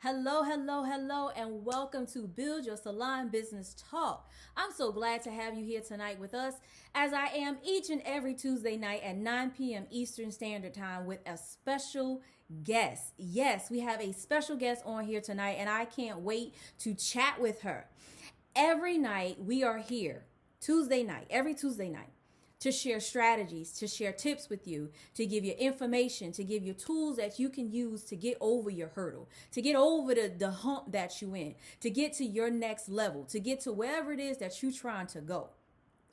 Hello, hello, hello, and welcome to Build Your Salon Business Talk. I'm so glad to have you here tonight with us, as I am each and every Tuesday night at 9 p.m. Eastern Standard Time with a special guest. Yes, we have a special guest on here tonight, and I can't wait to chat with her. Every night we are here, Tuesday night, every Tuesday night, to share strategies, to share tips with you, to give you information, to give you tools that you can use to get over your hurdle, to get over the hump that you in, to get to your next level, to get to wherever it is that you're trying to go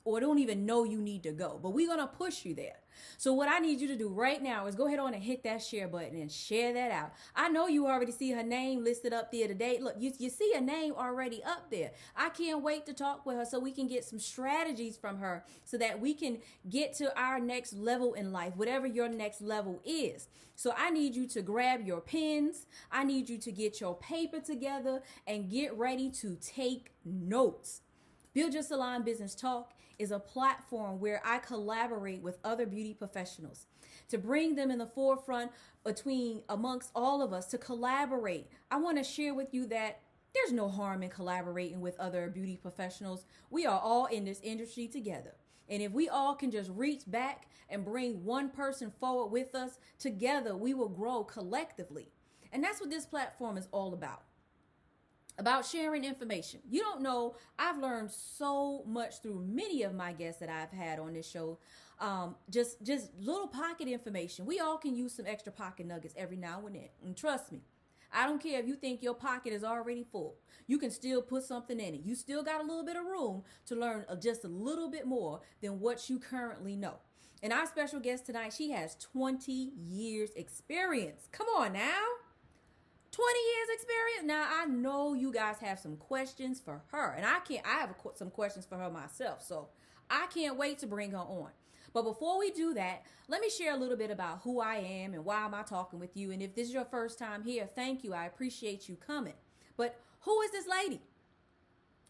or don't even know you need to go. But we're going to push you there. So what I need you to do right now is go ahead on and hit that share button and share that out. I know you already see her name listed up there today. Look, you see her name already up there. I can't wait to talk with her so we can get some strategies from her so that we can get to our next level in life, whatever your next level is. So I need you to grab your pens. I need you to get your paper together and get ready to take notes. Build Your Salon Business Talk is a platform where I collaborate with other beauty professionals to bring them in the forefront amongst all of us to collaborate. I want to share with you that there's no harm in collaborating with other beauty professionals. We are all in this industry together. And if we all can just reach back and bring one person forward with us, together we will grow collectively. And that's what this platform is all about sharing information. You don't know, I've learned so much through many of my guests that I've had on this show. Just little pocket information. We all can use some extra pocket nuggets every now and then. And trust me, I don't care if you think your pocket is already full. You can still put something in it. You still got a little bit of room to learn just a little bit more than what you currently know. And our special guest tonight, she has 20 years experience. Come on now. 20 years experience. Now I know you guys have some questions for her, and I have some questions for her myself, so I can't wait to bring her on. But before we do that, let me share a little bit about who I am and why am I talking with you. And if this is your first time here, thank you. I appreciate you coming. But who is this lady?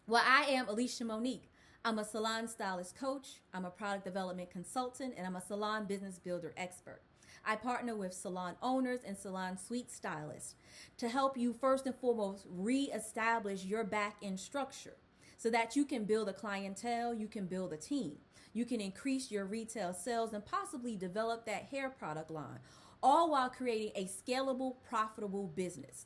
Well, I am ElishaMonique. I'm a salon stylist coach, I'm a product development consultant, and I'm a salon business builder expert. I partner with salon owners and salon suite stylists to help you first and foremost reestablish your back end structure so that you can build a clientele, you can build a team, you can increase your retail sales and possibly develop that hair product line, all while creating a scalable, profitable business.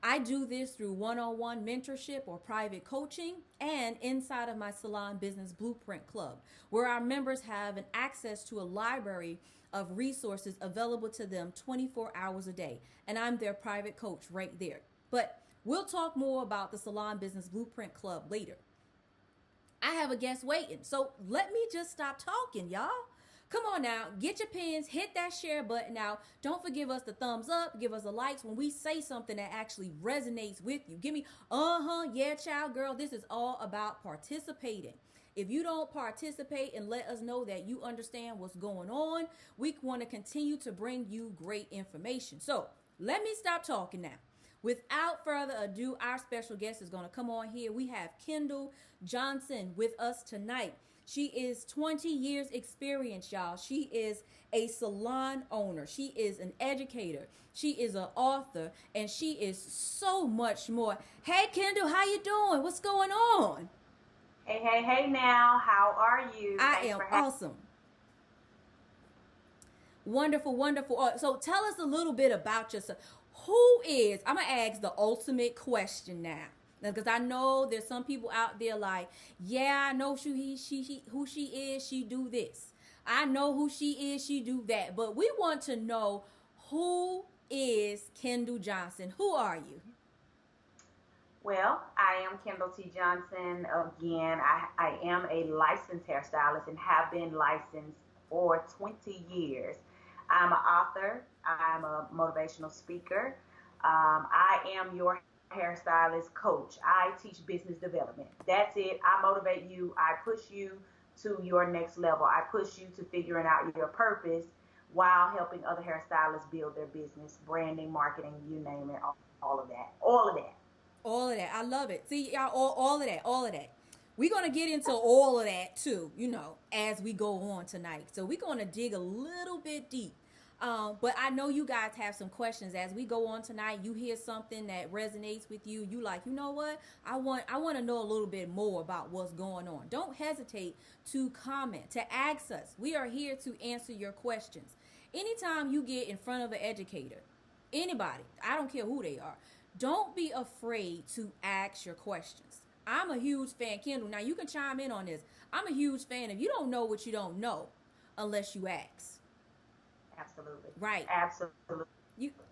I do this through one-on-one mentorship or private coaching and inside of my Salon Business Blueprint Club, where our members have an access to a library of resources available to them 24 hours a day. And I'm their private coach right there. But we'll talk more about the Salon Business Blueprint Club later. I have a guest waiting, so let me just stop talking, y'all. Come on now, get your pens, hit that share button now. Don't forgive us the thumbs up, give us the likes when we say something that actually resonates with you. Give me, yeah, child, girl, this is all about participating. If you don't participate and let us know that you understand what's going on, we want to continue to bring you great information. So let me stop talking now. Without further ado, our special guest is going to come on here. We have Kendall Johnson with us tonight. She is 20 years experience, y'all. She is a salon owner. She is an educator. She is an author, and she is so much more. Hey, Kendall, how you doing? What's going on? Hey now. How are you? I Thanks am for having awesome. Wonderful, wonderful. So tell us a little bit about yourself. I'm going to ask the ultimate question now. Because I know there's some people out there like, yeah, I know who she is, she do this. I know who she is, she do that. But we want to know, who is Kendall Johnson? Who are you? Well, I am Kendall T. Johnson. Again, I am a licensed hairstylist and have been licensed for 20 years. I'm an author. I'm a motivational speaker. I am your hairstylist coach. I teach business development. That's it. I motivate you. I push you to your next level. I push you to figuring out your purpose while helping other hairstylists build their business, branding, marketing, you name it, all of that. All of that. All of that. I love it. See, y'all, all of that, all of that. We're going to get into all of that too, as we go on tonight. So we're going to dig a little bit deep. But I know you guys have some questions as we go on tonight. You hear something that resonates with you. You like, you know what? I want to know a little bit more about what's going on. Don't hesitate to comment, to ask us. We are here to answer your questions. Anytime you get in front of an educator, anybody, I don't care who they are, don't be afraid to ask your questions. I'm a huge fan, Kendall. Now you can chime in on this. I'm a huge fan of you don't know what you don't know unless you ask. Absolutely. Right. Absolutely.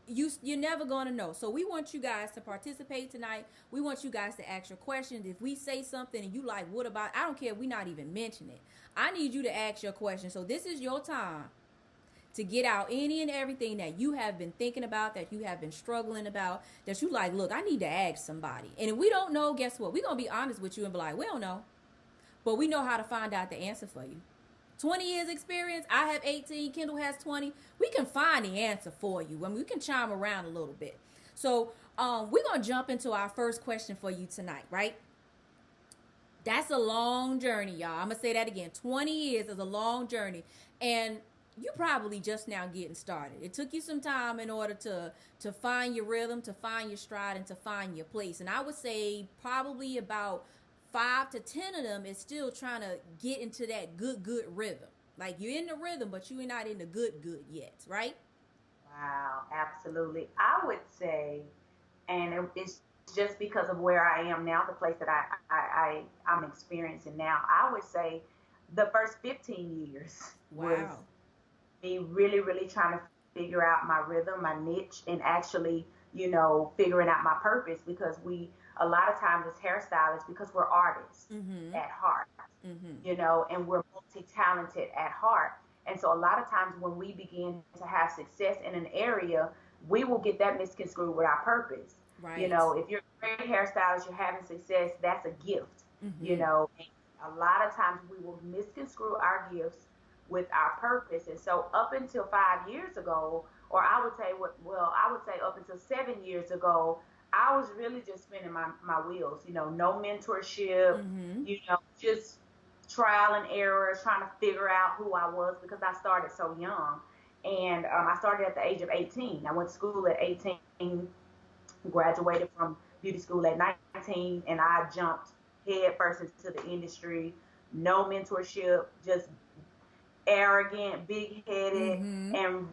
You're never gonna know. So we want you guys to participate tonight. We want you guys to ask your questions. If we say something and you like, what about? I don't care if we not even mention it. I need you to ask your question. So this is your time to get out any and everything that you have been thinking about, that you have been struggling about, that you like, look, I need to ask somebody. And if we don't know, guess what? We're gonna be honest with you and be like, we don't know, but we know how to find out the answer for you. 20 years experience, I have 18, Kendall has 20. We can find the answer for you. I mean, we can chime around a little bit. So we're going to jump into our first question for you tonight, right? That's a long journey, y'all. I'm going to say that again. 20 years is a long journey. And you're probably just now getting started. It took you some time in order to find your rhythm, to find your stride, and to find your place. And I would say probably about 5 to 10 of them is still trying to get into that good rhythm. Like you're in the rhythm, but you're not in the good yet, right? Wow, absolutely. I would say, and it's just because of where I am now, the place that I'm experiencing now, I would say the first 15 years was me really, really trying to figure out my rhythm, my niche, and actually, figuring out my purpose, because a lot of times as hairstylists, because we're artists at heart, and we're multi-talented at heart. And so a lot of times when we begin to have success in an area, we will get that misconstrued with our purpose. Right. If you're a great hairstylist, you're having success, that's a gift, And a lot of times we will misconstrue our gifts with our purpose. And so up until 5 years ago, or I would say up until 7 years ago, I was really just spinning my wheels, no mentorship, just trial and error, trying to figure out who I was, because I started so young. And I started at the age of 18. I went to school at 18, graduated from beauty school at 19, and I jumped head first into the industry. No mentorship, just arrogant, big-headed, and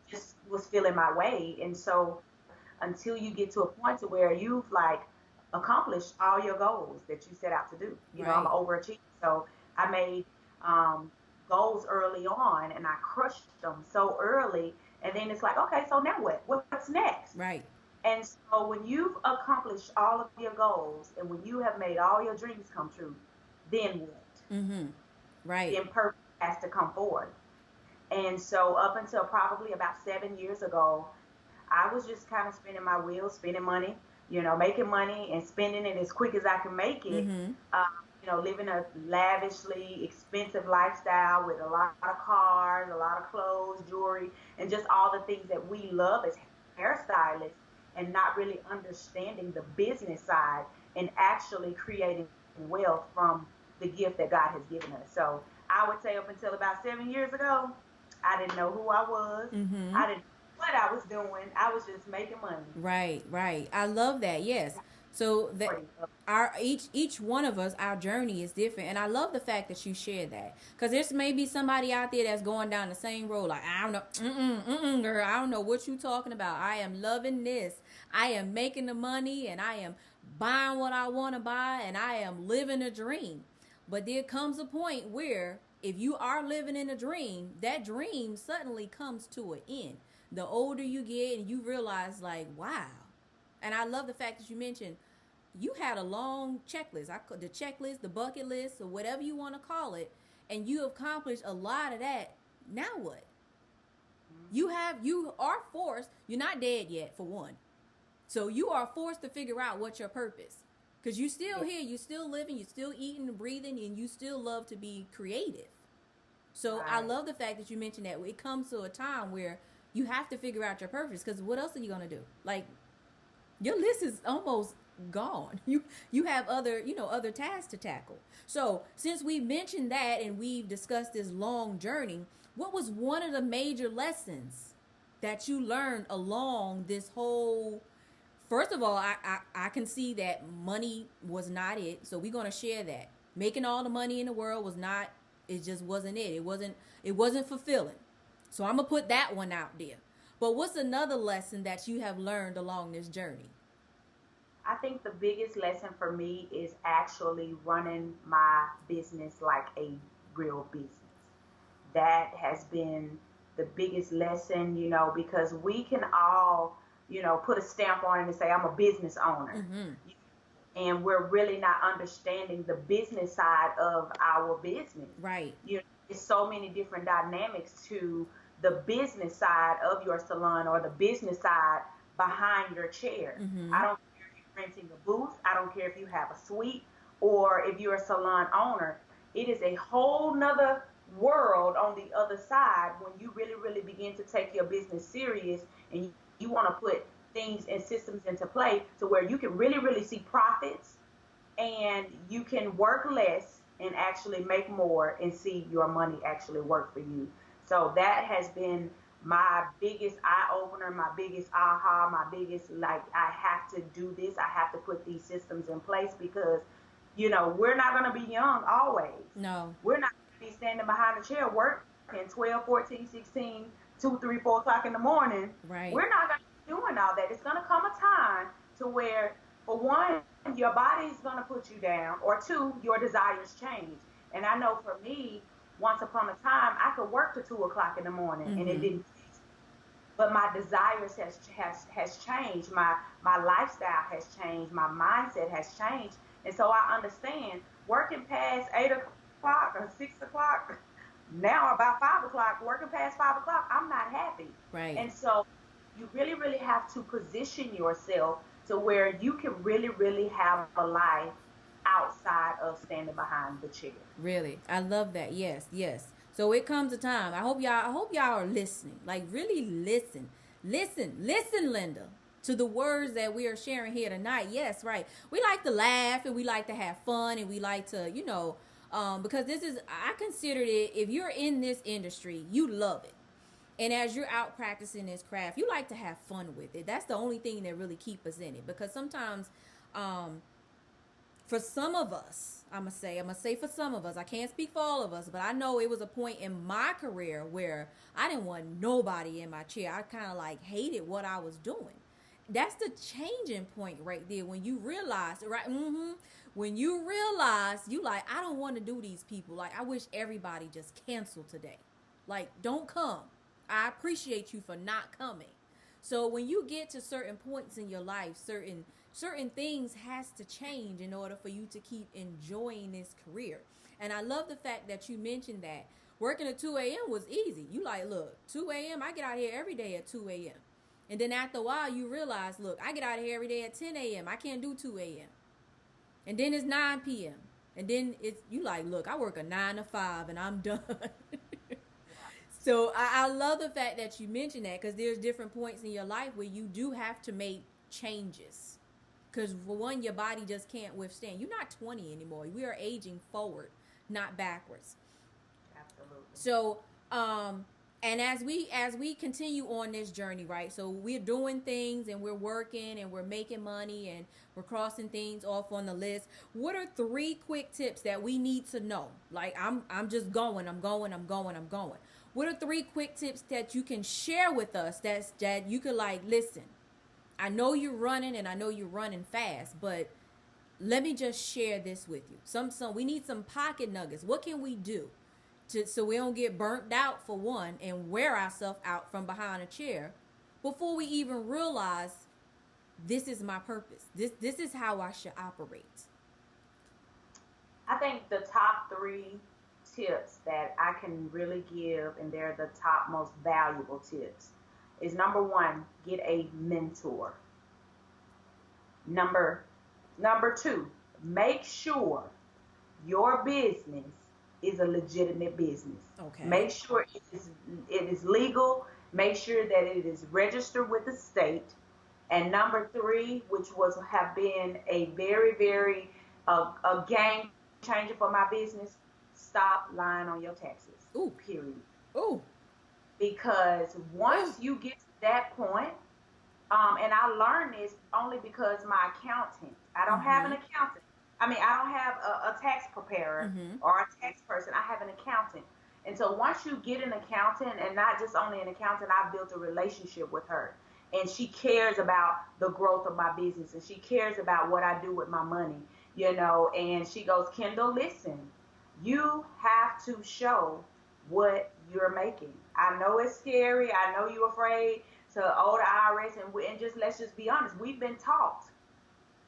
just was feeling my way. And so until you get to a point to where you've accomplished all your goals that you set out to do. I'm an overachiever. So I made goals early on, and I crushed them so early. And then it's like, okay, so now what? What's next? Right. And so when you've accomplished all of your goals, and when you have made all your dreams come true, then what? Right. Then purpose has to come forward. And so up until probably about 7 years ago, I was just kind of spinning my wheels, spending money, making money and spending it as quick as I can make it. Living a lavishly expensive lifestyle with a lot of cars, a lot of clothes, jewelry, and just all the things that we love as hairstylists, and not really understanding the business side and actually creating wealth from the gift that God has given us. So I would say up until about 7 years ago, I didn't know who I was. I didn't know what I was doing. I was just making money. Right. I love that. Yes. So that each one of us, our journey is different, and I love the fact that you shared that, because there's maybe somebody out there that's going down the same road. Like, I don't know, girl, I don't know what you talking about. I am loving this. I am making the money, and I am buying what I want to buy, and I am living a dream. But there comes a point where if you are living in a dream, that dream suddenly comes to an end. The older you get, and you realize, like, wow. And I love the fact that you mentioned you had a long checklist. The checklist, the bucket list, or whatever you want to call it, and you accomplished a lot of that. Now what? You are forced. You're not dead yet, for one. So you are forced to figure out what's your purpose. Because you're still here, you're still living, you're still eating and breathing, and you still love to be creative. So I love the fact that you mentioned that it comes to a time where you have to figure out your purpose, because what else are you going to do? Like, your list is almost gone. You have other tasks to tackle. So since we mentioned that and we've discussed this long journey, what was one of the major lessons that you learned along this whole. First of all, I can see that money was not it, so we're gonna share that. Making all the money in the world was not. It just wasn't it. It wasn't. It wasn't fulfilling. So I'm gonna put that one out there. But what's another lesson that you have learned along this journey? I think the biggest lesson for me is actually running my business like a real business. That has been the biggest lesson, because we can all, put a stamp on it and say, I'm a business owner. Mm-hmm. And we're really not understanding the business side of our business. Right. There's so many different dynamics to the business side of your salon or the business side behind your chair. Mm-hmm. I don't care if you're renting a booth. I don't care if you have a suite or if you're a salon owner. It is a whole nother world on the other side when you really, really begin to take your business serious and you want to put things and systems into play to where you can really, really see profits and you can work less and actually make more and see your money actually work for you. So that has been my biggest eye-opener, my biggest aha, my biggest, like, I have to do this. I have to put these systems in place because, we're not going to be young always. No. We're not going to be standing behind a chair working 12, 14, 16, 2, 3, 4 o'clock in the morning. Right. We're not going to be doing all that. It's going to come a time to where, for one, your body is going to put you down, or two, your desires change. And I know for me, once upon a time, I could work to 2 o'clock in the morning, and it didn't. But my desires has changed. My lifestyle has changed. My mindset has changed. And so I understand working past 8 o'clock or 6 o'clock, now about 5 o'clock, working past 5 o'clock, I'm not happy. Right. And so you really, really have to position yourself to where you can really, really have a life outside of standing behind the chair. Really, I love that. Yes, yes. So it comes a time. I hope y'all are listening. Like, really listen, Linda, to the words that we are sharing here tonight. Yes, right. We like to laugh and we like to have fun and we like to, because I consider it. If you're in this industry, you love it. And as you're out practicing this craft, you like to have fun with it. That's the only thing that really keeps us in it. Because sometimes, for some of us, I'm gonna say for some of us, I can't speak for all of us, but I know it was a point in my career where I didn't want nobody in my chair. I kind of like hated what I was doing. That's the changing point right there when you realize, right? When you realize you like, I don't want to do these people. Like, I wish everybody just canceled today. Like, don't come. I appreciate you for not coming. So when you get to certain points in your life, certain things has to change in order for you to keep enjoying this career. And I love the fact that you mentioned that working at 2 a.m. was easy. You like, look, 2 a.m., I get out here every day at 2 a.m. And then after a while, you realize, look, I get out of here every day at 10 a.m. I can't do 2 a.m. And then it's 9 p.m. And then you like, look, I work a 9 to 5 and I'm done. So I love the fact that you mentioned that because there's different points in your life where you do have to make changes. Because for one, your body just can't withstand. You're not 20 anymore. We are aging forward, not backwards. Absolutely. So, and as we continue on this journey, right? So we're doing things and we're working and we're making money and we're crossing things off on the list. What are 3 quick tips that we need to know? Like I'm just going. What are 3 quick tips that you can share with us that you could like, listen, I know you're running and I know you're running fast, but let me just share this with you. We need some pocket nuggets. What can we do so we don't get burnt out for one and wear ourselves out from behind a chair before we even realize this is my purpose. This is how I should operate. I think the top 3 tips that I can really give, and they're the top most valuable tips, is number 1, get a mentor. Number 2, make sure your business is a legitimate business. Okay. Make sure it is legal. Make sure that it is registered with the state. And number 3, which have been a very, very a game changer for my business, stop lying on your taxes. Ooh. Period. Ooh. Because once you get to that point, and I learned this only because my accountant, I don't have an accountant. I mean, I don't have a tax preparer or a tax person. I have an accountant. And so once you get an accountant, and not just only an accountant, I've built a relationship with her. And she cares about the growth of my business, and she cares about what I do with my money, and she goes, Kendall, listen, you have to show what you're making. I know it's scary. I know you're afraid to owe the IRS, and let's just be honest. We've been taught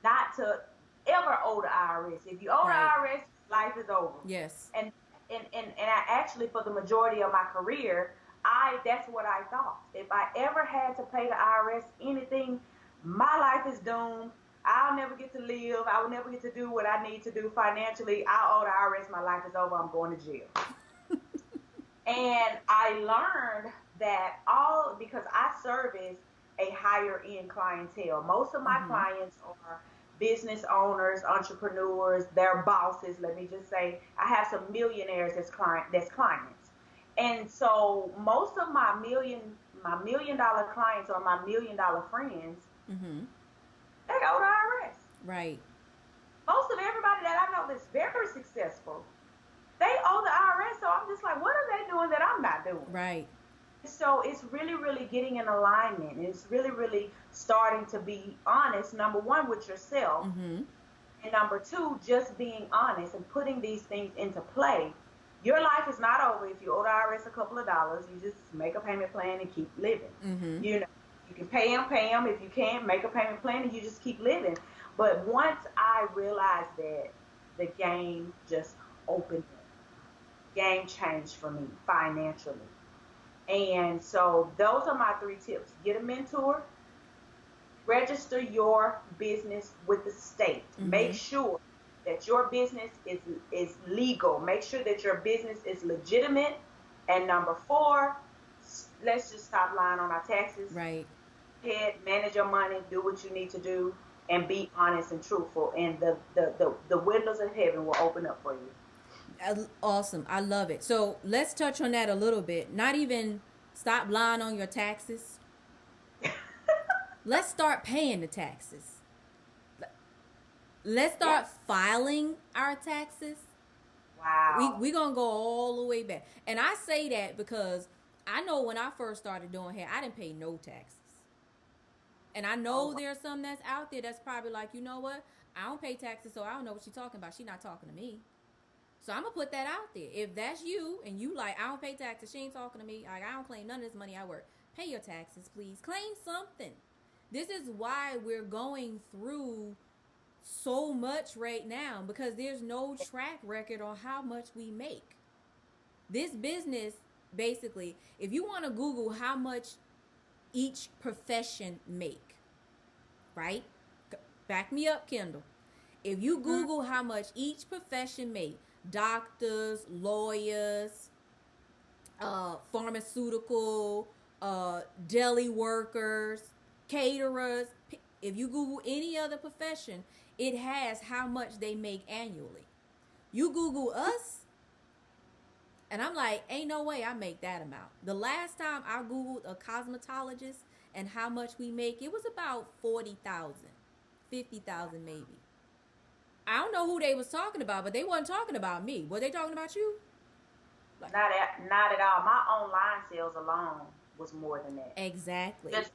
not to ever owe the IRS. If you owe the IRS, life is over. Yes. And I actually, for the majority of my career, that's what I thought. If I ever had to pay the IRS anything, my life is doomed. I'll never get to live. I will never get to do what I need to do financially. I owe the IRS. My life is over. I'm going to jail. And I learned that because I service a higher end clientele. Most of my clients are business owners, entrepreneurs, they're bosses. Let me just say, I have some millionaires that's clients. And so most of my $1 million clients or my $1 million friends, they owe the IRS. Right. Most of everybody that I know that's very successful, they owe the IRS. So I'm just like, what are they doing that I'm not doing? Right. So it's really, really getting in alignment. It's really, really starting to be honest, number one, with yourself. And number two, just being honest and putting these things into play. Your life is not over if you owe the IRS a couple of dollars. You just make a payment plan and keep living. You can pay them. If you can't, make a payment plan and you just keep living. But once I realized that, the game just opened up. Game changed for me financially. And so those are my 3 tips. Get a mentor. Register your business with the state. Make sure that your business is legal. Make sure that your business is legitimate. And number 4, let's just stop lying on our taxes. Right. Manage your money. Do what you need to do. And be honest and truthful. And the windows of heaven will open up for you. Awesome. I love it. So let's touch on that a little bit. Not even stop lying on your taxes. Let's start paying the taxes. Let's start filing our taxes. Wow. We're going to go all the way back. And I say that because I know when I first started doing hair, I didn't pay no taxes. And I know there's some that's out there that's probably like, you know what? I don't pay taxes, so I don't know what she's talking about. She's not talking to me. So I'm going to put that out there. If that's you and you like, I don't pay taxes, she ain't talking to me, like, I don't claim none of this money I work. Pay your taxes, please. Claim something. This is why we're going through so much right now, because there's no track record on how much we make. This business, basically, if you want to Google how much each profession make, right? Back me up, Kendall. If you Google how much each profession make, doctors, lawyers, pharmaceutical, deli workers, caterers, if you Google any other profession, it has how much they make annually. You Google us, and I'm like, ain't no way I make that amount. The last time I Googled a cosmetologist and how much we make, it was about 40,000, 50,000 maybe. I don't know who they was talking about, but they wasn't talking about me. Were they talking about you? Like, not at all. My online sales alone was more than that. Exactly. Just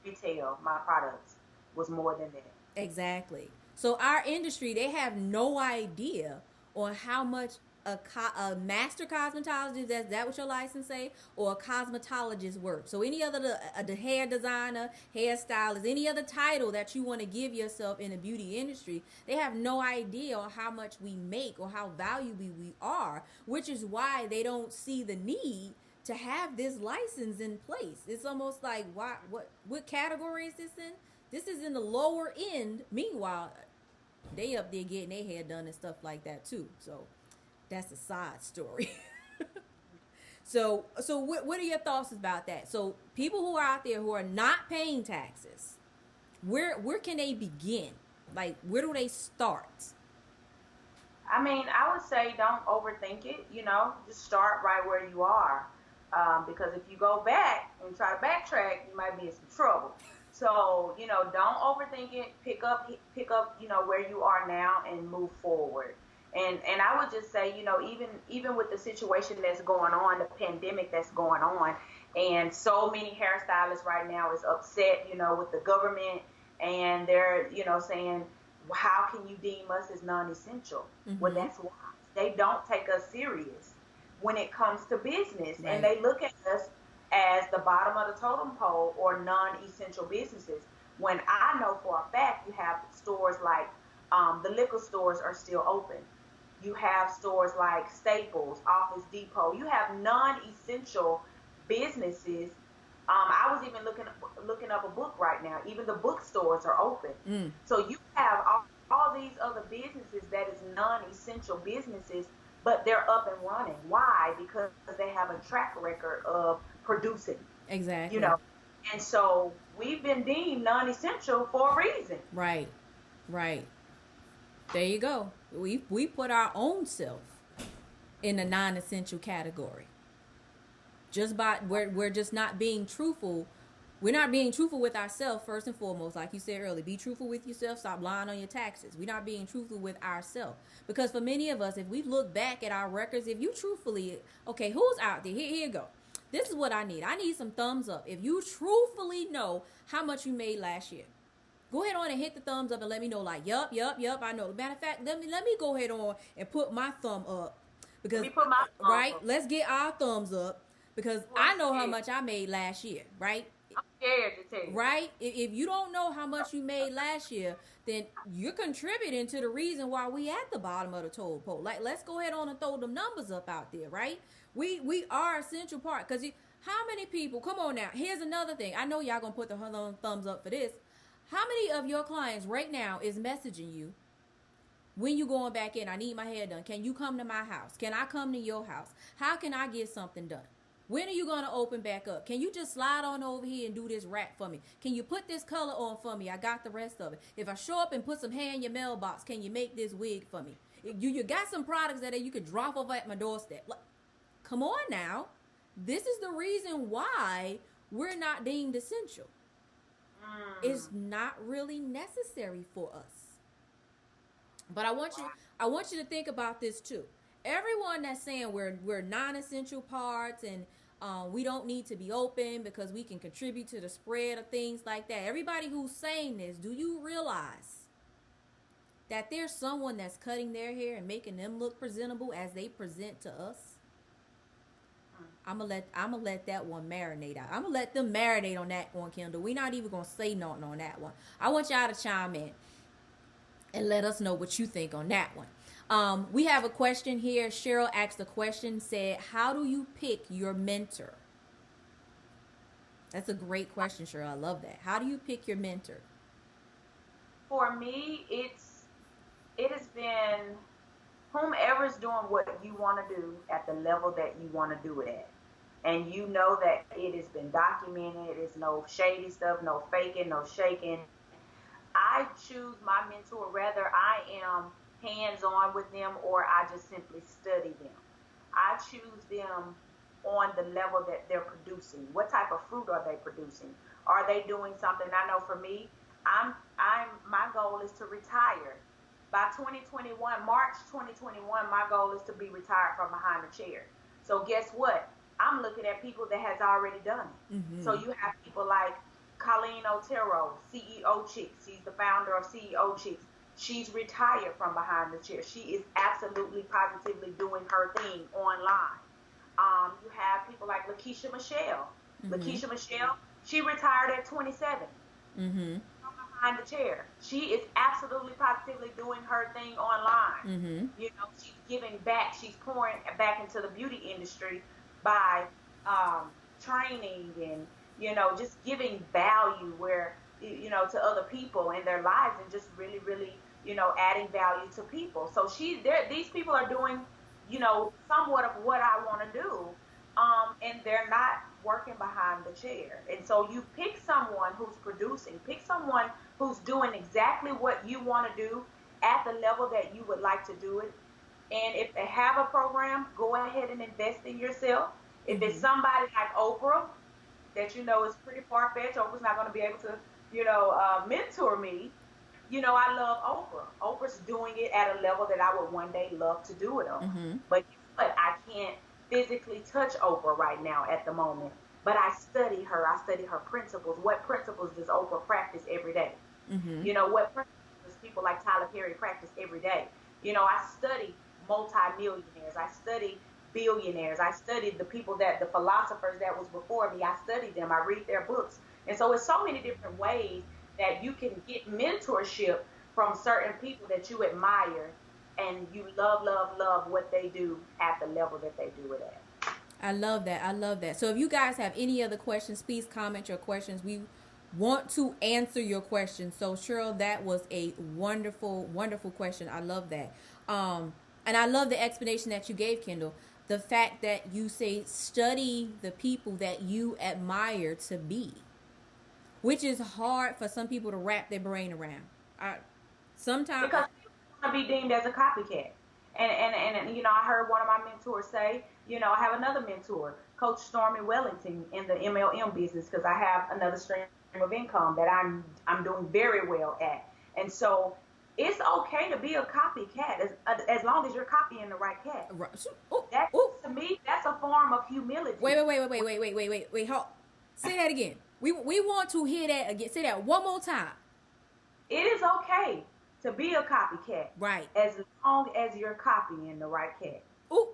retail, my products was more than that. Exactly. So our industry, they have no idea on how much a master cosmetologist, is that what your license say, or a cosmetologist work. So any other the hair designer, hairstylist, any other title that you want to give yourself in the beauty industry, they have no idea on how much we make or how valuable we are, which is why they don't see the need to have this license in place. It's almost like, what category is this in? This is in the lower end. Meanwhile, they up there getting their hair done and stuff like that too. So that's a side story. So what are your thoughts about that? So people who are out there who are not paying taxes, where can they begin? Like, where do they start? I mean, I would say don't overthink it, just start right where you are. because if you go back and try to backtrack, you might be in some trouble. So, don't overthink it. Pick up, where you are now and move forward. And I would just say, even with the situation that's going on, the pandemic that's going on, and so many hairstylists right now is upset, with the government, and they're, saying, well, how can you deem us as non-essential? Mm-hmm. Well, that's why they don't take us serious when it comes to business, Right. and they look at us as the bottom of the totem pole or non-essential businesses. When I know for a fact you have stores like the liquor stores are still open. You have stores like Staples, Office Depot. You have non-essential businesses. I was even looking up a book right now. Even the bookstores are open. Mm. So you have all these other businesses that is non-essential businesses, but they're up and running. Why? Because they have a track record of producing. Exactly. And so we've been deemed non-essential for a reason. Right. There you go. We put our own self in the non-essential category. Just by we're just not being truthful. We're not being truthful with ourselves first and foremost. Like you said earlier, be truthful with yourself. Stop lying on your taxes. We're not being truthful with ourselves. Because for many of us, if we look back at our records, if you truthfully, okay, who's out there? Here you go. This is what I need. I need some thumbs up. If you truthfully know how much you made last year, go ahead on and hit the thumbs up and let me know, like, yup, I know. Matter of fact, let me go ahead on and put my thumb up. Because, right, let's get our thumbs up. Because I know how much I made last year, right? I'm scared to tell you. Right? If you don't know how much you made last year, then you're contributing to the reason why we at the bottom of the totem pole. Like, let's go ahead on and throw them numbers up out there, right? We are a central part. Because how many people, come on now, here's another thing. I know y'all going to put the thumbs up for this. How many of your clients right now is messaging you when you going back in? I need my hair done. Can you come to my house? Can I come to your house? How can I get something done? When are you going to open back up? Can you just slide on over here and do this wrap for me? Can you put this color on for me? I got the rest of it. If I show up and put some hair in your mailbox, can you make this wig for me? You got some products that you could drop off at my doorstep. Like, come on now. This is the reason why we're not deemed essential. It's not really necessary for us. But I want you to think about this too. Everyone that's saying we're non-essential parts and we don't need to be open because we can contribute to the spread of things like that. Everybody who's saying this, do you realize that there's someone that's cutting their hair and making them look presentable as they present to us? I'm gonna let that one marinate out. I'm gonna let them marinate on that one, Kendall. We're not even gonna say nothing on that one. I want y'all to chime in and let us know what you think on that one. We have a question here. Cheryl asked a question, said, how do you pick your mentor? That's a great question, Cheryl. I love that. How do you pick your mentor? For me, it has been whomever's doing what you want to do at the level that you want to do it at. And you know that it has been documented. It's no shady stuff, no faking, no shaking. I choose my mentor, whether I am hands-on with them or I just simply study them. I choose them on the level that they're producing. What type of fruit are they producing? Are they doing something? I know for me, my goal is to retire. By 2021, March 2021, my goal is to be retired from behind the chair. So guess what? I'm looking at people that has already done it. Mm-hmm. So you have people like Colleen Otero, CEO Chicks. She's the founder of CEO Chicks. She's retired from behind the chair. She is absolutely, positively doing her thing online. You have people like Lakeisha Michelle. Mm-hmm. Lakeisha Michelle, she retired at 27. Mm-hmm. Behind the chair. She is absolutely, positively doing her thing online. Mm-hmm. She's giving back. She's pouring back into the beauty industry by training and, just giving value where, to other people in their lives and just really, really, adding value to people. So these people are doing, somewhat of what I want to do. And they're not working behind the chair. And so you pick someone who's producing, pick someone who's doing exactly what you want to do at the level that you would like to do it. And if they have a program, go ahead and invest in yourself. If it's somebody like Oprah that you know is pretty far-fetched, Oprah's not going to be able to, mentor me. I love Oprah. Oprah's doing it at a level that I would one day love to do it on. But guess what? I can't physically touch Oprah right now at the moment. But I study her. I study her principles. What principles does Oprah practice every day? What principles does people like Tyler Perry practice every day? I study multimillionaires. I study billionaires. I studied the philosophers that was before me. I studied them. I read their books. And so it's so many different ways that you can get mentorship from certain people that you admire and you love, love, love what they do at the level that they do it at. I love that. I love that. So if you guys have any other questions, please comment your questions. We want to answer your questions. So Cheryl, that was a wonderful, wonderful question. I love that. And I love the explanation that you gave, Kendall. The fact that you say study the people that you admire to be, which is hard for some people to wrap their brain around. Sometimes because people want to be deemed as a copycat. And I heard one of my mentors say, I have another mentor, Coach Stormy Wellington, in the MLM business, because I have another stream of income that I'm doing very well at. And so it's okay to be a copycat as long as you're copying the right cat. Right. To me, that's a form of humility. Wait. Hold. Say that again. We want to hear that again. Say that one more time. It is okay to be a copycat. Right. As long as you're copying the right cat. Ooh.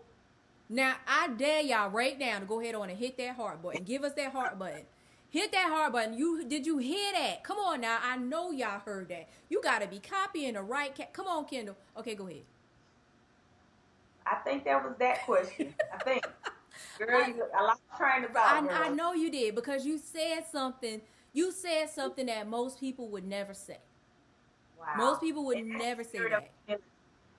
Now, I dare y'all right now to go ahead on and hit that heart button. Give us that heart button. Hit that heart button. Did you hear that? Come on now. I know y'all heard that. You got to be copying the right cat. Come on, Kendall. Okay, go ahead. I think that was that question. I think. Girl, I like trying to talk. I know you did, because you said something. You said something that most people would never say. Wow. Most people would never say that.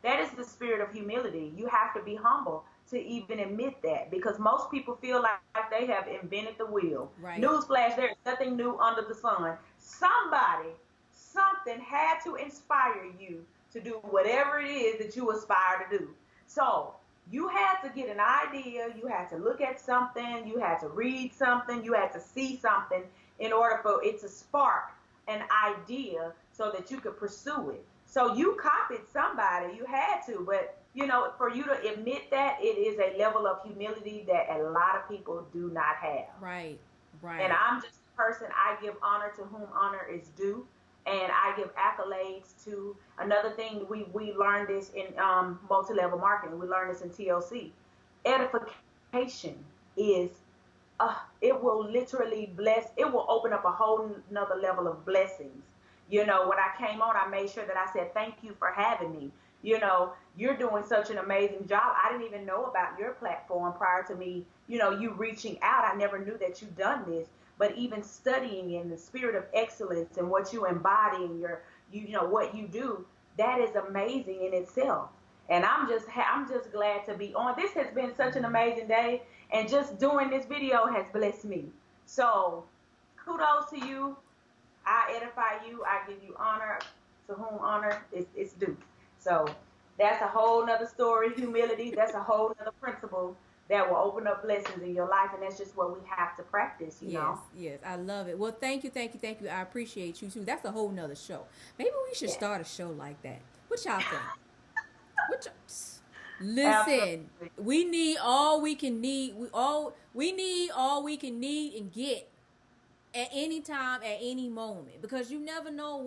That is the spirit of humility. You have to be humble to even admit that, because most people feel like they have invented the wheel. Right. Newsflash, there is nothing new under the sun. Something had to inspire you to do whatever it is that you aspire to do. So you had to get an idea, you had to look at something, you had to read something, you had to see something in order for it to spark an idea so that you could pursue it. So you copied somebody, you had to, but for you to admit that, it is a level of humility that a lot of people do not have. Right. And I'm just a person, I give honor to whom honor is due, and I give accolades to. Another thing, we learned this in multi-level marketing, we learned this in TLC. Edification is, it will literally bless, it will open up a whole nother level of blessings. When I came on, I made sure that I said, thank you for having me. You're doing such an amazing job. I didn't even know about your platform prior to me, you reaching out. I never knew that you've done this, but even studying in the spirit of excellence and what you embody and what you do, that is amazing in itself. And I'm just glad to be on. This has been such an amazing day, and just doing this video has blessed me. So kudos to you. I edify you. I give you honor to whom honor is due. So that's a whole nother story. Humility, that's a whole nother principle that will open up blessings in your life. And that's just what we have to practice, you know? Yes, I love it. Well, thank you. I appreciate you too. That's a whole nother show. Maybe we should start a show like that. What y'all think? Listen, absolutely. We need all we can need. We need all we can need and get at any time, at any moment, because you never know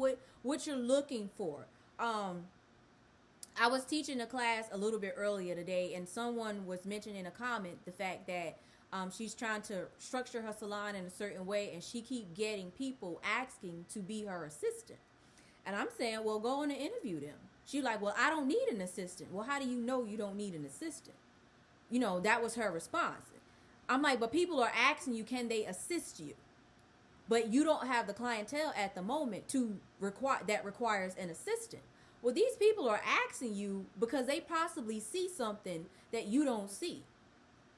what you're looking for. I was teaching a class a little bit earlier today, and someone was mentioning in a comment the fact that she's trying to structure her salon in a certain way, and she keep getting people asking to be her assistant. And I'm saying, well, go on and interview them. She's like, well, I don't need an assistant. Well, how do you know you don't need an assistant? That was her response. I'm like, but people are asking you, can they assist you? But you don't have the clientele at the moment that requires an assistant. Well, these people are asking you because they possibly see something that you don't see.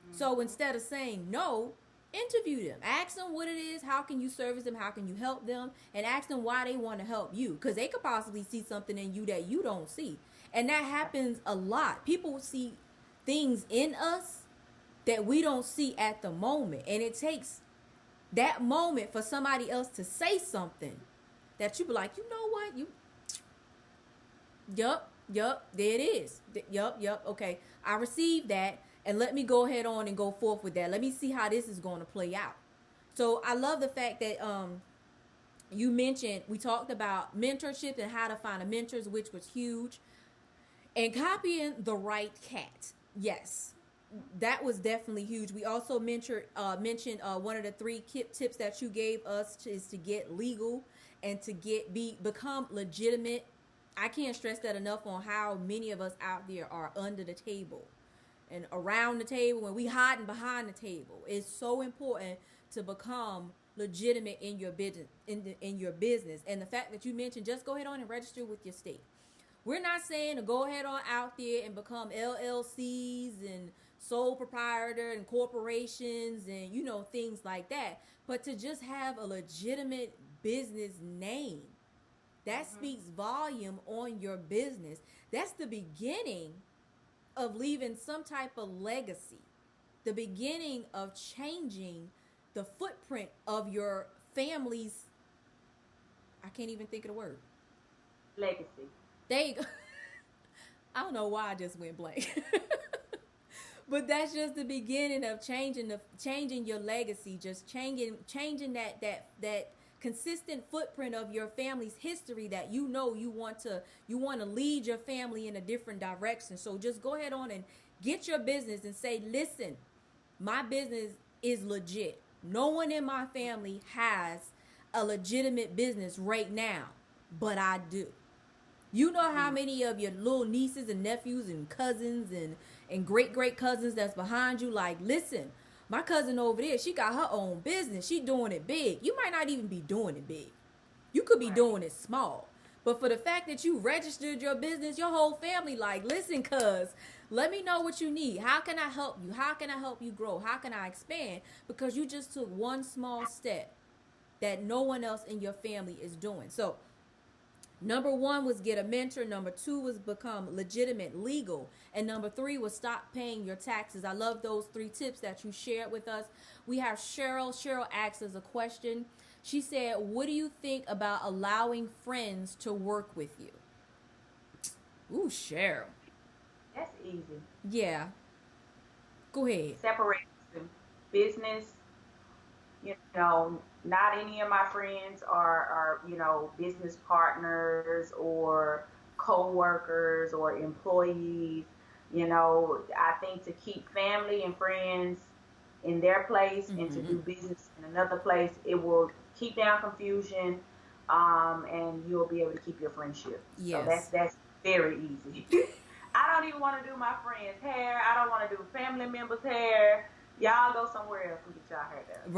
Mm-hmm. So instead of saying no, interview them. Ask them what it is. How can you service them? How can you help them? And ask them why they want to help you. Because they could possibly see something in you that you don't see. And that happens a lot. People see things in us that we don't see at the moment. And it takes that moment for somebody else to say something that you be like, you know what? Yup, there it is. Yup, okay. I received that, and let me go ahead on and go forth with that. Let me see how this is going to play out. So I love the fact that you mentioned, we talked about mentorship and how to find a mentors, which was huge. And copying the right cat. Yes, that was definitely huge. We also mentioned one of the three tips that you gave us is to get legal and to become legitimate. I can't stress that enough on how many of us out there are under the table and around the table and we hiding behind the table. It's so important to become legitimate in your business, in your business. And the fact that you mentioned, just go ahead on and register with your state. We're not saying to go ahead on out there and become LLCs and sole proprietor and corporations and, you know, things like that, but to just have a legitimate business name. That speaks volume on your business. That's the beginning of leaving some type of legacy, the beginning of changing the footprint of your family's, I can't even think of the word. Legacy. There you go. I don't know why I just went blank. But that's just the beginning of changing your legacy, just changing that consistent footprint of your family's history that you want to lead your family in a different direction. So just go ahead on and get your business and say, listen, my business is legit. No one in my family has a legitimate business right now, but I do. You know how many of your little nieces and nephews and cousins and great cousins that's behind you, like, listen, my cousin over there, she got her own business. She doing it big. You might not even be doing it big. You could be doing it small. But for the fact that you registered your business, your whole family like, listen, cuz, let me know what you need. How can I help you? How can I help you grow? How can I expand? Because you just took one small step that no one else in your family is doing. So number 1 was get a mentor. Number 2 was become legitimate, legal. And number 3 was stop paying your taxes. I love those 3 tips that you shared with us. We have Cheryl. Cheryl asks us a question. She said, what do you think about allowing friends to work with you? Ooh, Cheryl. That's easy. Yeah. Go ahead. Separate business. You know, not any of my friends are business partners or co-workers or employees. You know, I think to keep family and friends in their place and to do business in another place, it will keep down confusion, and you'll be able to keep your friendship. Yes. So that's very easy. I don't even want to do my friend's hair. I don't want to do family members' hair. Y'all go somewhere else and get y'all hair done.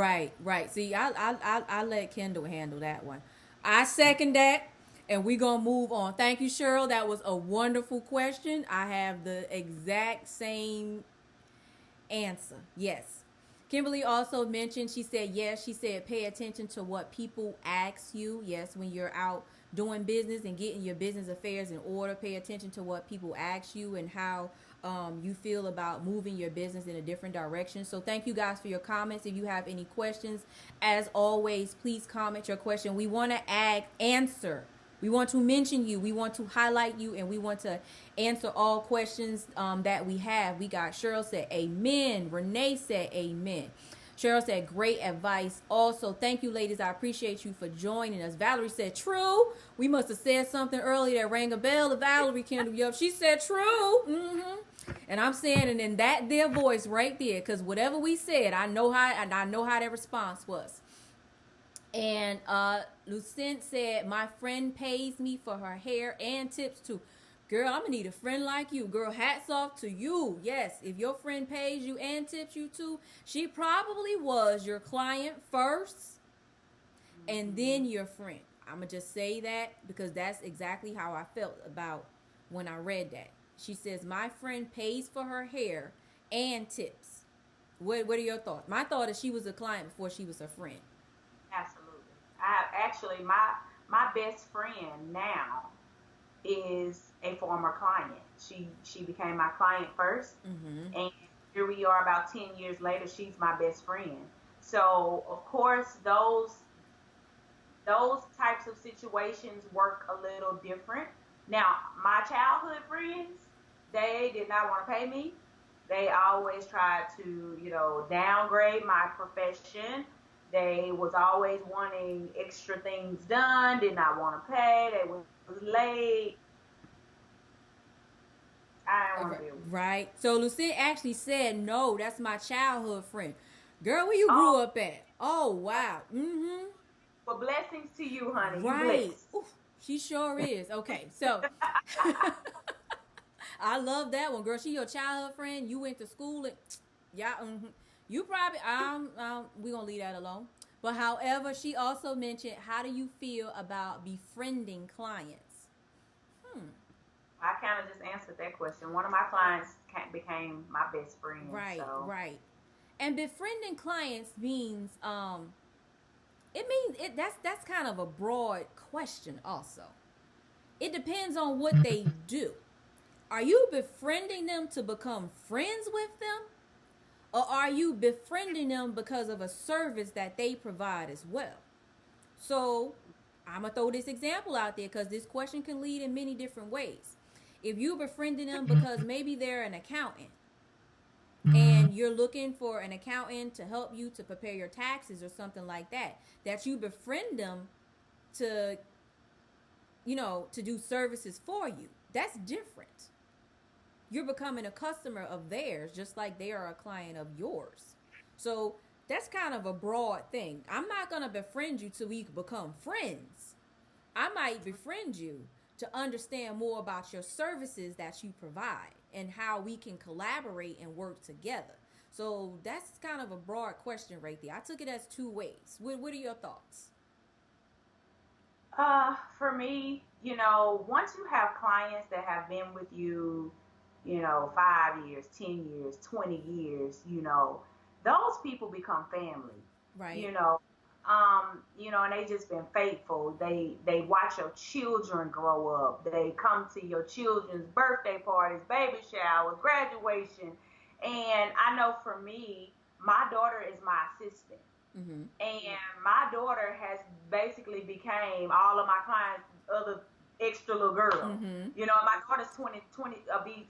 Right. See, I let Kendall handle that one. I second that, and we're going to move on. Thank you, Cheryl. That was a wonderful question. I have the exact same answer. Yes. Kimberly also mentioned, she said, yes, she said, pay attention to what people ask you. Yes, when you're out doing business and getting your business affairs in order, pay attention to what people ask you and how you feel about moving your business in a different direction. So thank you guys for your comments. If you have any questions, as always, please comment your question. We want to answer. We want to mention you. We want to highlight you, and we want to answer all questions that we have. We got Cheryl said amen. Renee said amen. Cheryl said great advice. Also, thank you, ladies. I appreciate you for joining us. Valerie said true. We must have said something earlier that rang a bell to Valerie, Kendall. Yup, she said true. And I'm saying it in that their voice right there, because whatever we said, I know how their response was. And Lucent said, my friend pays me for her hair and tips too. Girl, I'm going to need a friend like you. Girl, hats off to you. Yes, if your friend pays you and tips you too, she probably was your client first and then your friend. I'm going to just say that because that's exactly how I felt about when I read that. She says, my friend pays for her hair and tips. What are your thoughts? My thought is she was a client before she was a friend. Absolutely. My best friend now is a former client. She became my client first, and here we are about 10 years later, she's my best friend. So of course those types of situations work a little different. Now, my childhood friends, they did not want to pay me. They always tried to, downgrade my profession. They was always wanting extra things done, did not want to pay. They was late. I didn't want to deal with it. Right. So Lucille actually said, no, that's my childhood friend. Girl, where you grew Oh, up at? Oh, wow. Mm-hmm. well, blessings to you, honey. You Right. blessed. Ooh, she sure is. Okay, so I love that one, girl. She your childhood friend. You went to school and yeah, mm-hmm. You probably we gonna leave that alone. But however, she also mentioned, how do you feel about befriending clients? Hmm. I kind of just answered that question. One of my clients became my best friend. Right, So, right. And befriending clients means it means it that's kind of a broad question also. It depends on what they do. Are you befriending them to become friends with them? Or are you befriending them because of a service that they provide as well? So I'm going to throw this example out there because this question can lead in many different ways. If you're befriending them because maybe they're an accountant and you're looking for an accountant to help you to prepare your taxes or something like that, that you befriend them to, to do services for you, that's different. You're becoming a customer of theirs just like they are a client of yours. So that's kind of a broad thing. I'm not going to befriend you till we become friends. I might befriend you to understand more about your services that you provide and how we can collaborate and work together. So that's kind of a broad question right there. I took it as two ways. What are your thoughts? for me, once you have clients that have been with you, 5 years, 10 years, 20 years, those people become family, Right. you know. And they just been faithful. They watch your children grow up. They come to your children's birthday parties, baby showers, graduation. And I know for me, my daughter is my assistant. Mm-hmm. And my daughter has basically became all of my clients other extra little girl. Mm-hmm. My daughter's 20,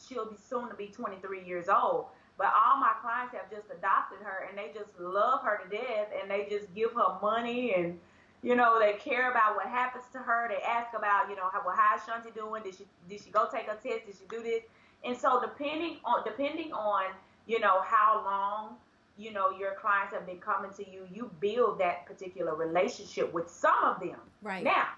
she'll be soon to be 23 years old. But all my clients have just adopted her and they just love her to death and they just give her money and they care about what happens to her. They ask about, how's Shanti doing? Did she go take her test? Did she do this? And so depending on, how long your clients have been coming to you, you build that particular relationship with some of them. Right. Now,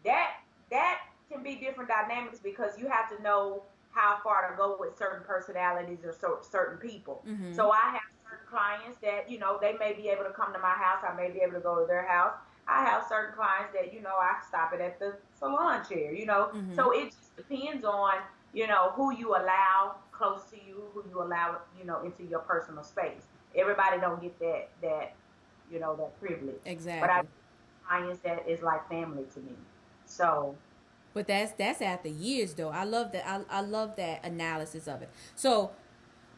that can be different dynamics because you have to know how far to go with certain personalities or certain people. Mm-hmm. So I have certain clients that, they may be able to come to my house. I may be able to go to their house. I have certain clients that, I stop it at the salon chair, Mm-hmm. So it just depends on, who you allow close to you, who you allow, into your personal space. Everybody don't get that that privilege. Exactly. But I have clients that is like family to me. So but that's after years though. I love that. I love that analysis of it. So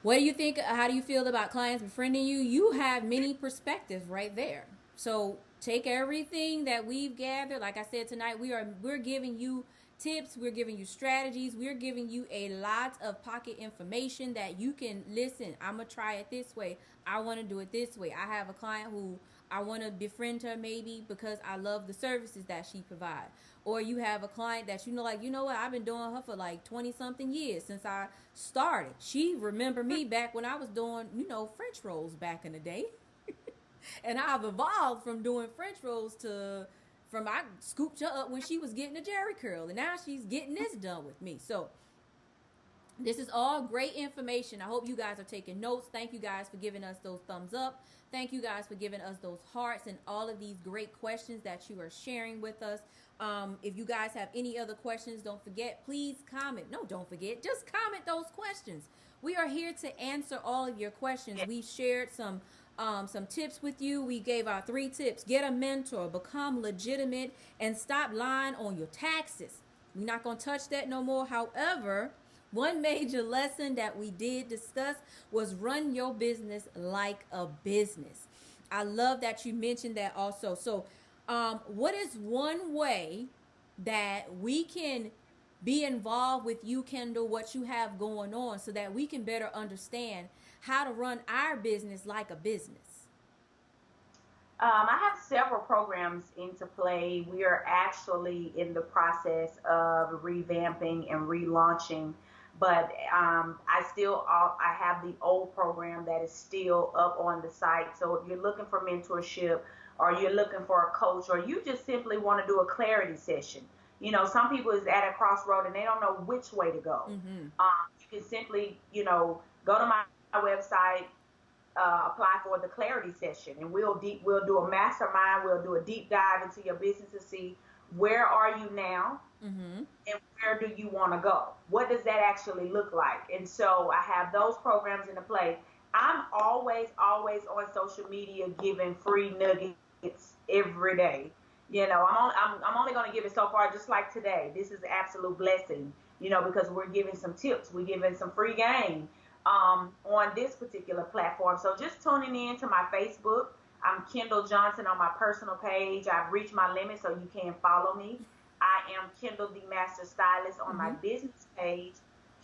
what do you think? How do you feel about clients befriending you? You have many perspectives right there. So take everything that we've gathered. Like I said tonight, we're giving you tips, we're giving you strategies, we're giving you a lot of pocket information that you can listen. I'm gonna try it this way. I want to do it this way. I have a client who I want to befriend her maybe because I love the services that she provides. Or you have a client that what, I've been doing her for like 20 something years since I started. She remember me back when I was doing, French rolls back in the day. And I've evolved from doing French rolls from I scooped her up when she was getting a Jerry curl, and now she's getting this done with me. So this is all great information. I hope you guys are taking notes. Thank you guys for giving us those thumbs up. Thank you guys for giving us those hearts and all of these great questions that you are sharing with us. If you guys have any other questions, don't forget, please comment. No, don't forget. Just comment those questions. We are here to answer all of your questions. We shared some tips with you. We gave our 3 tips. Get a mentor, become legitimate, and stop lying on your taxes. We're not going to touch that no more. However, One major lesson that we did discuss was run your business like a business. I love that you mentioned that also. So, what is one way that we can be involved with you, Kendall, what you have going on, so that we can better understand how to run our business like a business? I have several programs into play. We are actually in the process of revamping and relaunching, but I have the old program that is still up on the site. So if you're looking for mentorship, or you're looking for a coach, or you just simply want to do a clarity session, some people is at a crossroad and they don't know which way to go. Mm-hmm. You can simply, go to my website, apply for the clarity session, and we'll do a mastermind. We'll do a deep dive into your business to see where are you now, Mm-hmm. and where do you want to go. What does that actually look like? And so I have those programs into play. I'm always on social media giving free nuggets every day. I'm only going to give it so far. Just like today, this is an absolute blessing. Because we're giving some tips, we're giving some free game on this particular platform. So just tuning in to my Facebook. I'm Kendall Johnson on my personal page. I've reached my limit, so you can follow me. I am Kendall the Master Stylist on my business page.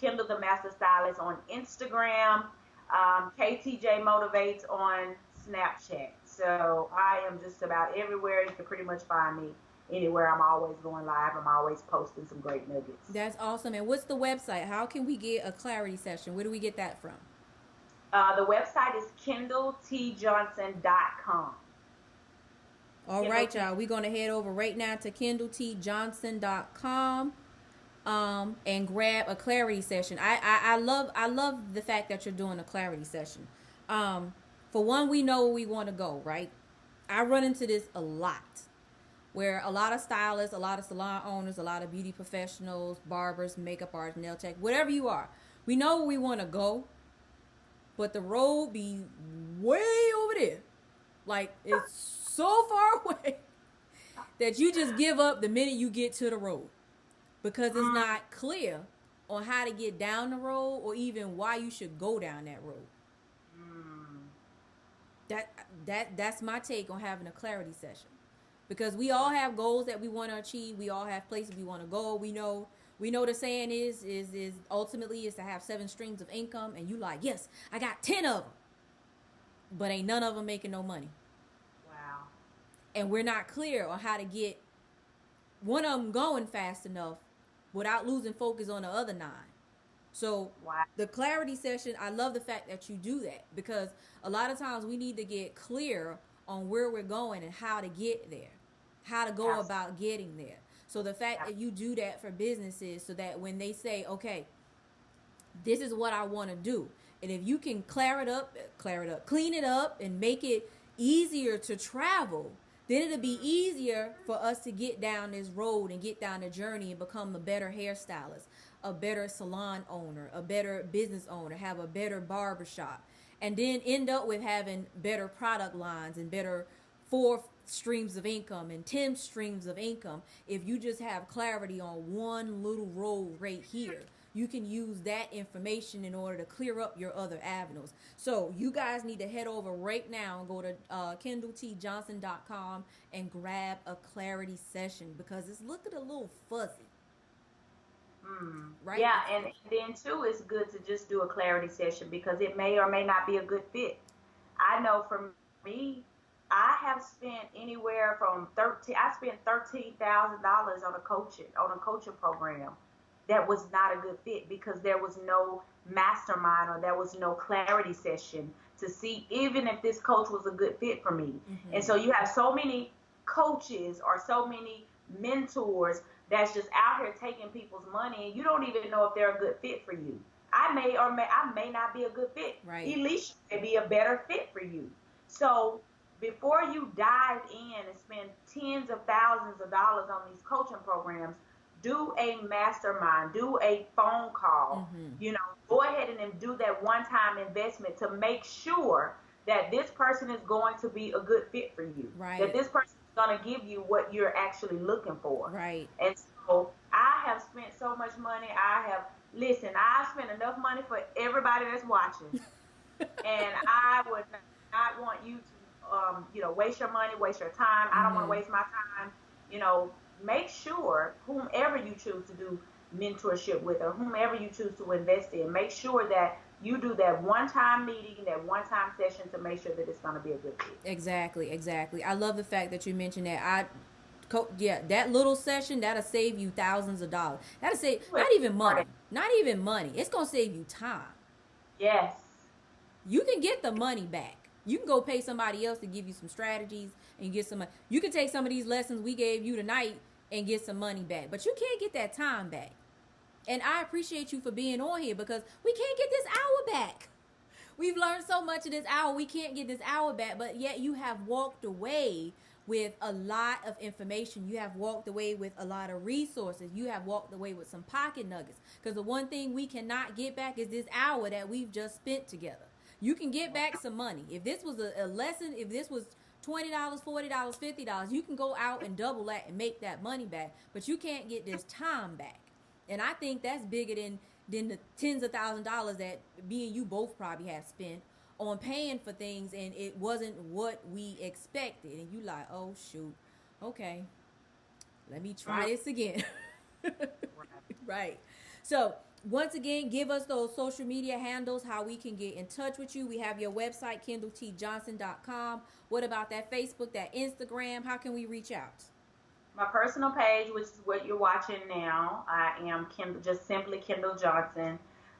Kendall the Master Stylist on Instagram. KTJ Motivates on Snapchat. So I am just about everywhere. You can pretty much find me anywhere. I'm always going live. I'm always posting some great nuggets. That's awesome. And what's the website? How can we get a clarity session? Where do we get that from? The website is KendallTJohnson.com. All right, y'all. We're going to head over right now to KendallTJohnson.com and grab a clarity session. I love the fact that you're doing a clarity session. For one, we know where we want to go, right? I run into this a lot, where a lot of stylists, a lot of salon owners, a lot of beauty professionals, barbers, makeup artists, nail tech, whatever you are, we know where we want to go, but the road be way over there. Like, it's so far away that you just give up the minute you get to the road, because it's not clear on how to get down the road or even why you should go down that road. That's my take on having a clarity session. Because we all have goals that we want to achieve. We all have places we want to go. We know the saying is ultimately is to have 7 streams of income, and you like, yes, I got 10 of them, but ain't none of them making no money. Wow. And we're not clear on how to get one of them going fast enough without losing focus on the other 9. So the clarity session, I love the fact that you do that, because a lot of times we need to get clear on where we're going and how to get there, how to go about getting there. So the fact that you do that for businesses, so that when they say, okay, this is what I want to do, and if you can clean it up and make it easier to travel, then it'll be easier for us to get down this road and get down the journey and become a better hairstylist, a better salon owner, a better business owner, have a better barbershop, and then end up with having better product lines and better 4 streams of income and 10 streams of income. If you just have clarity on one little road right here, you can use that information in order to clear up your other avenues. So you guys need to head over right now and go to KendallTJohnson.com and grab a clarity session, because it's looking a little fuzzy. Right? Yeah, and then too, it's good to just do a clarity session, because it may or may not be a good fit. I know for me, I have spent anywhere from $13,000 on a coaching program that was not a good fit, because there was no mastermind or there was no clarity session to see even if this coach was a good fit for me. And so you have so many coaches or so many mentors that's just out here taking people's money, and you don't even know if they're a good fit for you. I may not be a good fit. Right. Elisha may be a better fit for you. So before you dive in and spend tens of thousands of dollars on these coaching programs, do a mastermind, do a phone call, go ahead and do that one-time investment to make sure that this person is going to be a good fit for you. Right. That this person is going to give you what you're actually looking for. Right. And so I have spent so much money. I've spent enough money for everybody that's watching. And I would not want you to, waste your money, waste your time. I don't want to Mm-hmm. waste my time. You know, make sure whomever you choose to do mentorship with or whomever you choose to invest in, make sure that you do that one-time meeting, that one-time session to make sure that it's going to be a good fit. Exactly, exactly. I love the fact that you mentioned that. Yeah, that little session that'll save you thousands of dollars. That'll save Ooh, not it's even money, important. not even money. It's gonna save you time. Yes. You can get the money back. You can go pay somebody else to give you some strategies and you get some money. You can take some of these lessons we gave you tonight and get some money back, but you can't get that time back. And I appreciate you for being on here because we can't get this hour back. We've learned so much in this hour. We can't get this hour back, but yet you have walked away with a lot of information. You have walked away with a lot of resources. You have walked away with some pocket nuggets. Because the one thing we cannot get back is this hour that we've just spent together. You can get back some money. If this was a lesson, if this was $20, $40, $50, you can go out and double that and make that money back. But you can't get this time back. And I think that's bigger than the tens of thousands of dollars that me and you both probably have spent on paying for things and it wasn't what we expected. And you like, oh shoot, okay, let me try this again. Right. So once again, give us those social media handles, how we can get in touch with you. We have your website, KendallTJohnson.com. What about that Facebook, that Instagram? How can we reach out? My personal page, which is what you're watching now, I am Kendall, just simply Kendall Johnson.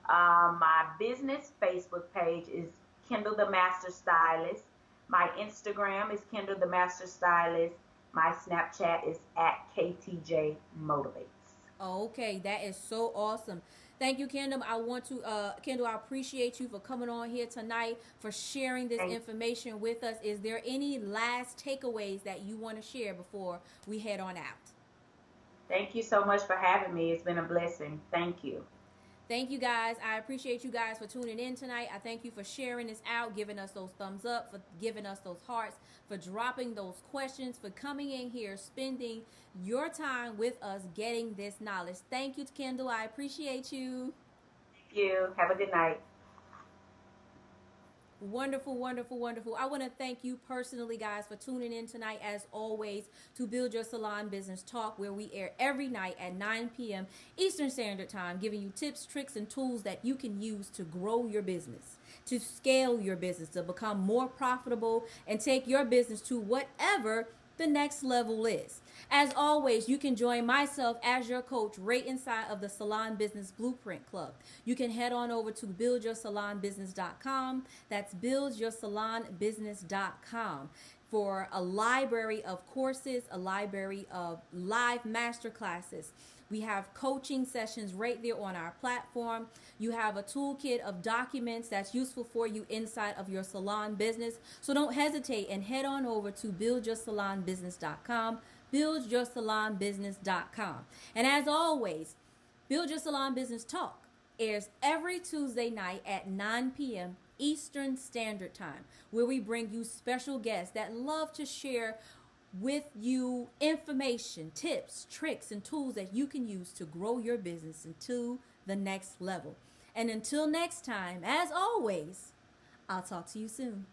My business Facebook page is Kendall the Master Stylist. My Instagram is Kendall the Master Stylist. My Snapchat is at KTJ Motivates. Okay, that is so awesome. Thank you, Kendall. Kendall, I appreciate you for coming on here tonight, for sharing this Thank, information with us. Is there any last takeaways that you want to share before we head on out? thank you so much for having me. It's been a blessing. Thank you. Thank you guys. I appreciate you guys for tuning in tonight. I thank you for sharing this out, giving us those thumbs up, for giving us those hearts, for dropping those questions, for coming in here, spending your time with us, getting this knowledge. Thank you, Kendall. I appreciate you. Thank you. Have a good night. Wonderful, wonderful, wonderful. I want to thank you personally, guys, for tuning in tonight, as always, to Build Your Salon Business Talk, where we air every night at 9 p.m. Eastern Standard Time, giving you tips, tricks, and tools that you can use to grow your business, to scale your business, to become more profitable, and take your business to whatever the next level is. As always, you can join myself as your coach right inside of the Salon Business Blueprint Club. You can head on over to buildyoursalonbusiness.com. That's buildyoursalonbusiness.com for a library of courses, a library of live masterclasses. We have coaching sessions right there on our platform. You have a toolkit of documents that's useful for you inside of your salon business. So don't hesitate and head on over to buildyoursalonbusiness.com, buildyoursalonbusiness.com. And as always, Build Your Salon Business Talk airs every Tuesday night at 9 p.m. Eastern Standard Time, where we bring you special guests that love to share with you information, tips, tricks, and tools that you can use to grow your business into the next level. And until next time, as always, I'll talk to you soon.